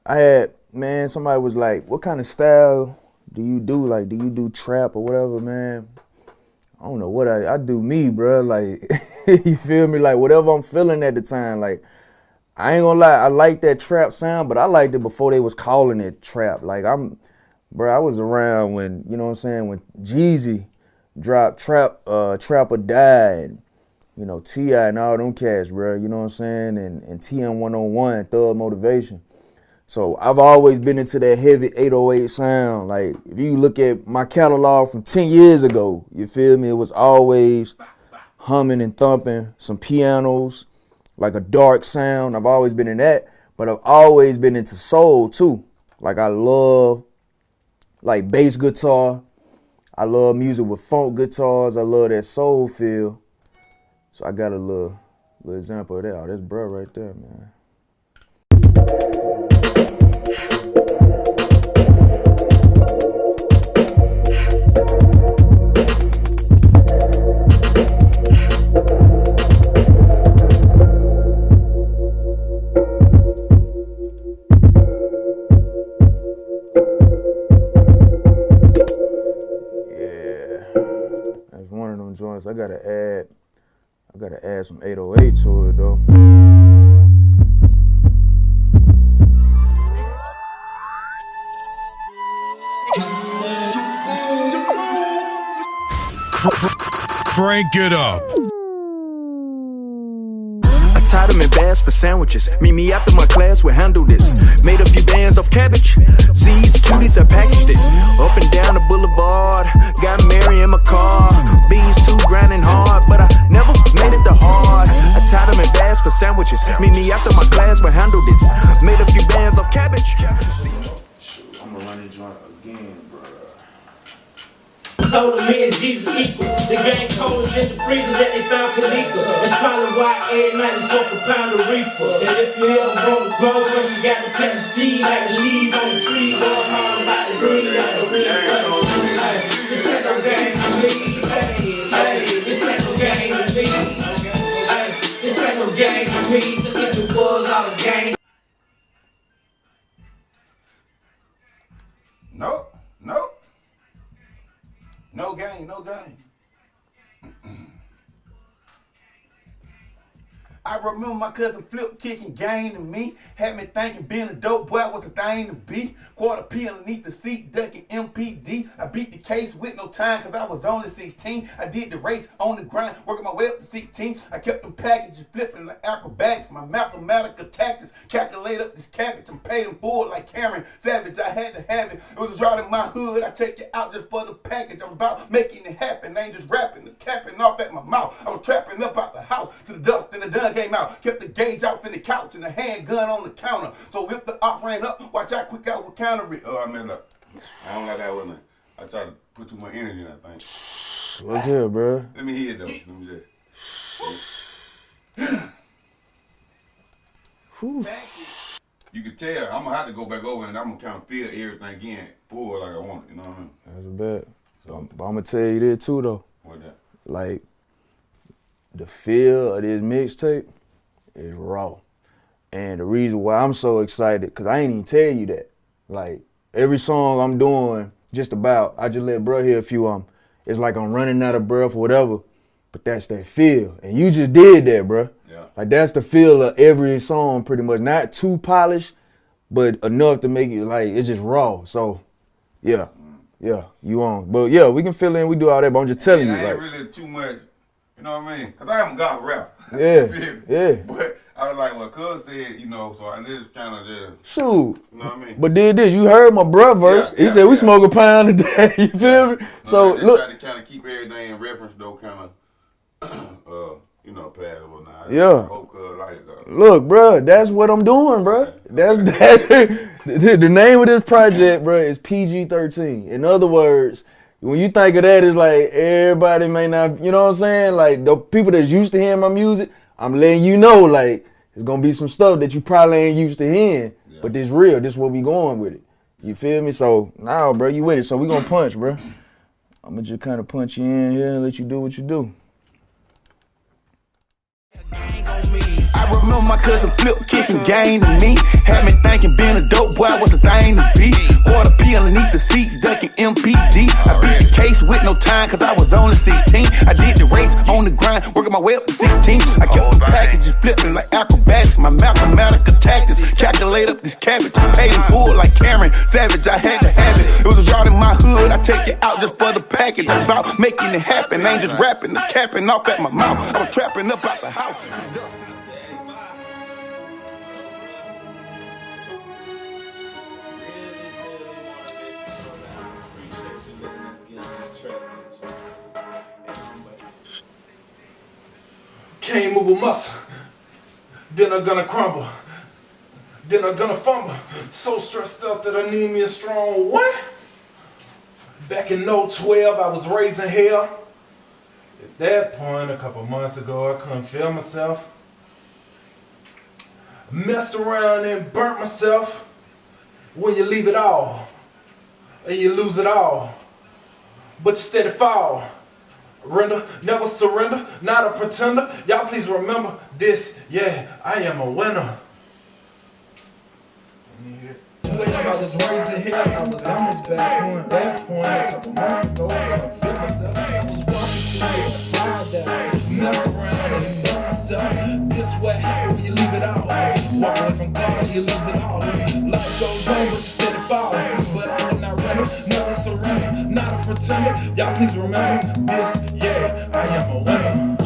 I had, man, somebody was like, what kind of style do you do? Like, do you do trap or whatever, man? I don't know what I do me, bro. Like, you feel me? Like, whatever I'm feeling at the time. Like, I ain't gonna lie, I like that trap sound, but I liked it before they was calling it trap. Like, bro, I was around when, you know what I'm saying, when Jeezy dropped Trap or Die, you know, T.I. and all them cats, bro, you know what I'm saying, and TM101, Thug Motivation. So I've always been into that heavy 808 sound. Like, if you look at my catalog from 10 years ago, you feel me, it was always humming and thumping, some pianos, like a dark sound. I've always been in that, but I've always been into soul too. Like, I love like bass guitar. I love music with funk guitars. I love that soul feel. So I got a little example of that. Oh, that's bro right there, man. That's one of them joints. I gotta add some 808 to it though. Crank it up. I tied them in bags for sandwiches. Meet me after my class, we'll handle this. Made a few bands off cabbage. Z's, cuties, I packaged it. Up and down the boulevard. Got Mary in my car. Beans too grinding hard, but I never made it the hard. I tied them in bags for sandwiches. Meet me after my class, we'll handle this. Made a few bands off cabbage. Shoot, I'm gonna run this joint again, bro. Told them me and Jesus equal. The gang cold in the freezer that they found Kanika. That's probably why every night we smoke a pound of reefer. And if you ever want to grow, first you got to plant the seed like the leaves on the tree. Go home like the green, that's a real thing. This ain't no game to me. This ain't no game to me. This ain't no game to me. If it was all a game. Nope. No game. I remember my cousin Flip kicking game to me. Had me thinking being a dope boy was the thing to be. Quarter P underneath the seat, ducking MPD. I beat the case with no time cause I was only 16. I did the race on the grind, working my way up to 16. I kept them packages flipping like acrobatics. My mathematical tactics calculate up this cabbage. I'm paid in full like Cameron Savage. I had to have it. It was a drought in my hood. I take it out just for the package. I was about making it happen. I ain't just rapping, the capping off at my mouth. I was trapping up out the house to the dust and the dun came out. Kept the gauge out in the couch and the handgun on the counter. So if the op ran up, watch out quick out with counter it. Oh, I meant up. I don't got that with me. I try to put too much energy in that thing. Look here, bro. Let me hear it though. Let me just. You can tell. I'm gonna have to go back over and I'm gonna kind of feel everything again full like I want it. You know what I mean? That's a bet. But I'm gonna tell you this too though. What that? Like, the feel of this mixtape is raw. And the reason why I'm so excited, cause I ain't even tell you that. Like, every song I'm doing, just about, I just let bro hear a few of them. It's like I'm running out of breath or whatever, but that's that feel. And you just did that, bro. Yeah. Like, that's the feel of every song pretty much. Not too polished, but enough to make it like, it's just raw. So, yeah, you on. But yeah, we can fill in, we do all that, but I'm just telling you. I ain't like, really too much, you know what I mean? Cause I haven't got rap. Yeah. But I was like, well, cuz said, you know, so I just kind of just, shoot. you know what I mean? But did this, you heard my bruh verse. He said we smoke a pound a day, you feel me? So I just look. try to kind of keep everything in reference though, kind of, you know, past or whatnot. Yeah. Hope, Look, bruh, that's what I'm doing, bruh. That's that. The name of this project, bruh, is PG-13. In other words, when you think of that, it's like everybody may not, you know what I'm saying? Like the people that's used to hearing my music, I'm letting you know, like, there's gonna be some stuff that you probably ain't used to hearing, but this real, this where we going with it. You feel me? So, nah, bro, you with it. So we gonna punch, bro. I'm gonna just kind of punch you in here and let you do what you do. I remember my cousin Flip kicking game to me. Had me thinking being a dope boy was the thing to be. Quarter P underneath the seat, ducking MPD. I beat the case with no time, cause I was only 16. I did the race on the grind, working my way up to 16. I kept the packages flipping like acrobatics. My mathematical tactics, calculate up this cabbage. Paid in full like Cameron Savage, I had to have it. It was a yard in my hood, I take it out just for the package. I'm about making it happen, ain't just rapping, the capping off at my mouth. I was trapping up out the house. Can't move a muscle, then I'm gonna crumble, then I'm gonna fumble. So stressed out that I need me a strong one. Back in 012, I was raising hell. At that point, a couple months ago, I couldn't feel myself. Messed around and burnt myself. When you leave it all, and you lose it all, but you steady fall. Render, never surrender, not a pretender. Y'all please remember this, yeah, I am a winner. When I was raising hell, I was almost back on that point. A couple months ago, I couldn't feel myself. I was walking through it, I fired that. Mess around and burn myself. This what happens when you leave it all. Walk away from God, you lose it all. Life goes on, but you steady fall. But I will not render, never surrender, not a pretender. Y'all please remember this, yeah, I am a winner.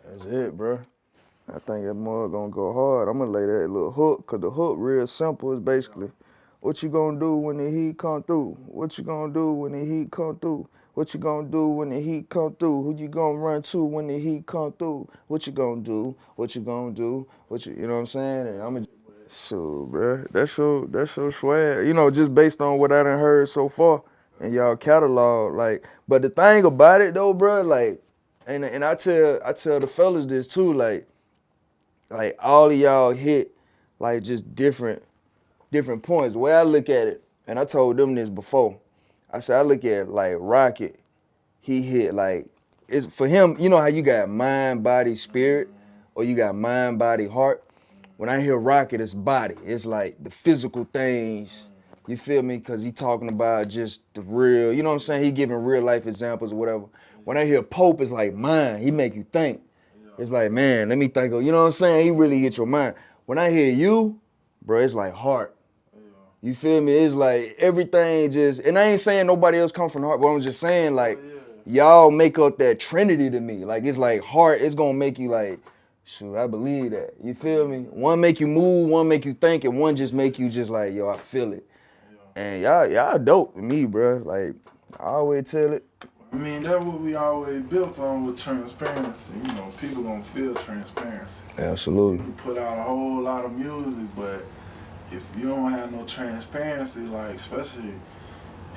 That's it, bro. I think that mug gonna go hard. I'm gonna lay that little hook, cause the hook real simple. Is basically, what you gonna do when the heat come through? What you gonna do when the heat come through? What you gonna do when the heat come through? Who you gonna run to when the heat come through? What you gonna do? What you gonna do? You know what I'm saying? And I'm so, bro, that's your swag. You know, just based on what I done heard so far in y'all catalog, like. But the thing about it though, bro, like, and I tell the fellas this too, like all of y'all hit like just different points. The way I look at it, and I told them this before, I said I look at like Rocket, he hit like, it's for him, you know how you got mind, body, spirit, or you got mind, body, heart. When I hear Rocket, it's body. It's like the physical things, you feel me? Cause he talking about just the real, you know what I'm saying? He giving real life examples or whatever. When I hear Pope, it's like mind, he make you think. It's like, man, let me think of, you know what I'm saying? He really hit your mind. When I hear you, bro, it's like heart. You feel me? It's like everything just, and I ain't saying nobody else come from the heart, but I'm just saying like, y'all make up that trinity to me. Like, it's like heart, it's gonna make you like, shoot, I believe that. You feel me? One make you move, one make you think, and one just make you just like, yo, I feel it. And y'all dope to me, bro. Like, I always tell it. I mean, that's what we always built on with transparency. You know, people gonna feel transparency. Absolutely. You put out a whole lot of music, but if you don't have no transparency, like especially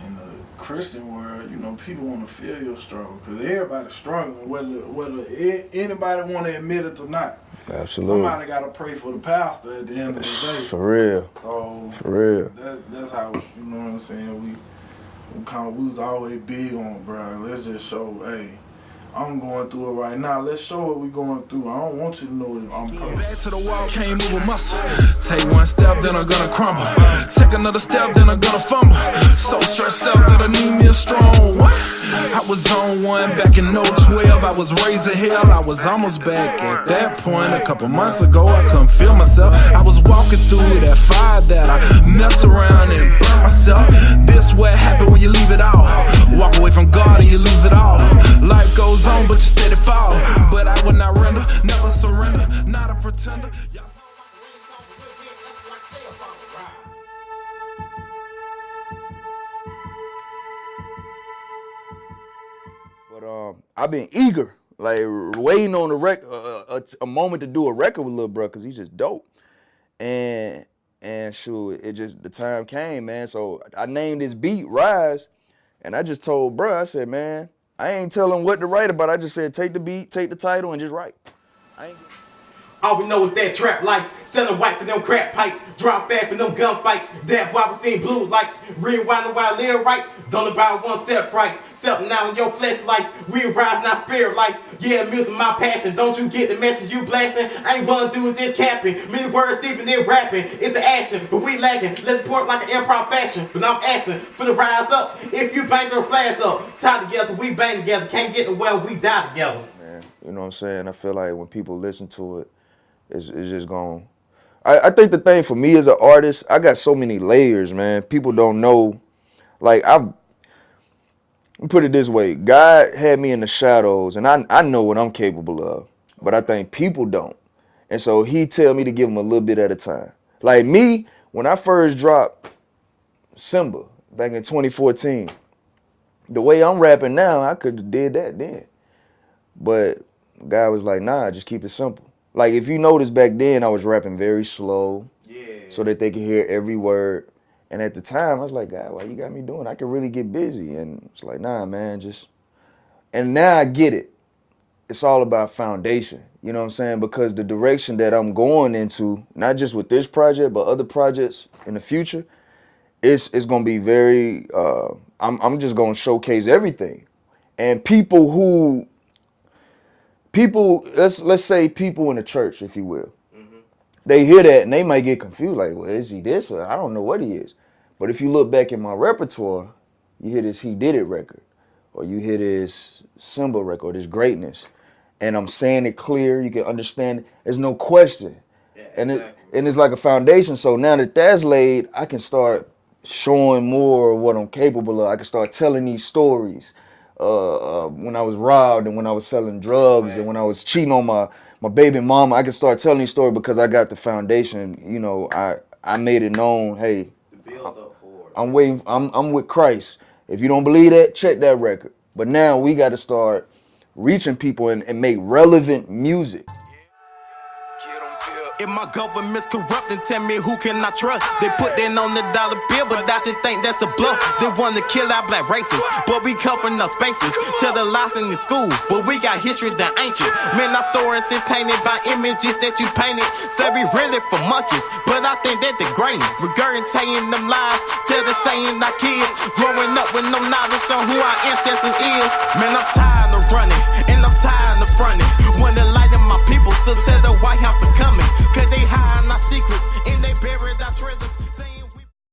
in the Christian world, you know, people want to feel your struggle because everybody's struggling, whether anybody want to admit it or not. Absolutely. Somebody got to pray for the pastor at the end of the day. For real. So for real. That's how, you know what I'm saying, we was always big on, bro, let's just show, hey, I'm going through it right now. Let's show what we going through. I don't want you to know it. I'm back to the wall, can't move a muscle. Take one step, then I'm gonna crumble. Take another step, then I'm gonna fumble. So stressed out that I need me a strong one. I was on one back in 012. I was raising hell. I was almost back at that point. A couple months ago, I couldn't feel myself. I was walking through that fire that I messed around and burnt myself. This what happened when you leave it all. Walk away from God and you lose it all. Life goes on, but you steady fall. But I will not render, never surrender, not a pretender. But I've been eager, like waiting on a moment to do a record with Lil Bro, cause he's just dope. And shoot, it just, the time came, man. So I named this beat Rise, and I just told Bro, I said, man, I ain't telling him what to write about. I just said, take the beat, take the title, and just write. All we know is that trap life. Selling white for them crap pipes, drop fat for them gunfights. That's why we seen blue lights. Rewind while I live right. Don't about one set right. Self now in your flesh life. We rise not spirit life. Yeah, music my passion. Don't you get the message you blasting? I ain't gonna do it just capping. Many words deep in there rapping. It's an action, but we lacking. Let's support like an improv fashion. But I'm asking for the rise up. If you bang their flags up, tie together, we bang together. Can't get the well, we die together. Man, you know what I'm saying? I feel like when people listen to it, it's just gone. I think the thing for me as an artist, I got so many layers, man. People don't know. Like, put it this way. God had me in the shadows, and I know what I'm capable of. But I think people don't. And so he tell me to give them a little bit at a time. Like me, when I first dropped Simba back in 2014, the way I'm rapping now, I could have did that then. But God was like, nah, just keep it simple. Like, if you notice back then, I was rapping very slow so that they could hear every word. And at the time, I was like, God, why you got me doing? I could really get busy. And it's like, nah, man, just. And now I get it. It's all about foundation. You know what I'm saying? Because the direction that I'm going into, not just with this project, but other projects in the future, it's going to be very, I'm just going to showcase everything. And let's say people in the church, if you will, they hear that and they might get confused, like, well, is he this? Or I don't know what he is. But if you look back in my repertoire, you hear this He Did It record, or you hear this Simba record, this Greatness, and I'm saying it clear, you can understand it. There's no question. Yeah, exactly. And it's like a foundation. So now that that's laid, I can start showing more of what I'm capable of. I can start telling these stories. When I was robbed and when I was selling drugs and when I was cheating on my baby mama, I can start telling these stories because I got the foundation. You know, I made it known, hey, I'm waiting, I'm with Christ. If you don't believe that, check that record. But now we got to start reaching people and make relevant music. If my government's corrupt, then tell me who can I trust? They put that on the dollar bill, but I just think that's a bluff. They want to kill our black races, but we covering up spaces. Tell the lies in the school, but we got history that ancient. Man, our stories is tainted by images that you painted. Say we really for monkeys, but I think that they're grainy. Regurgitating them lies, tell the saying our kids. Growing up with no knowledge on who our ancestors is. Man, I'm tired of running, and I'm tired of fronting. When the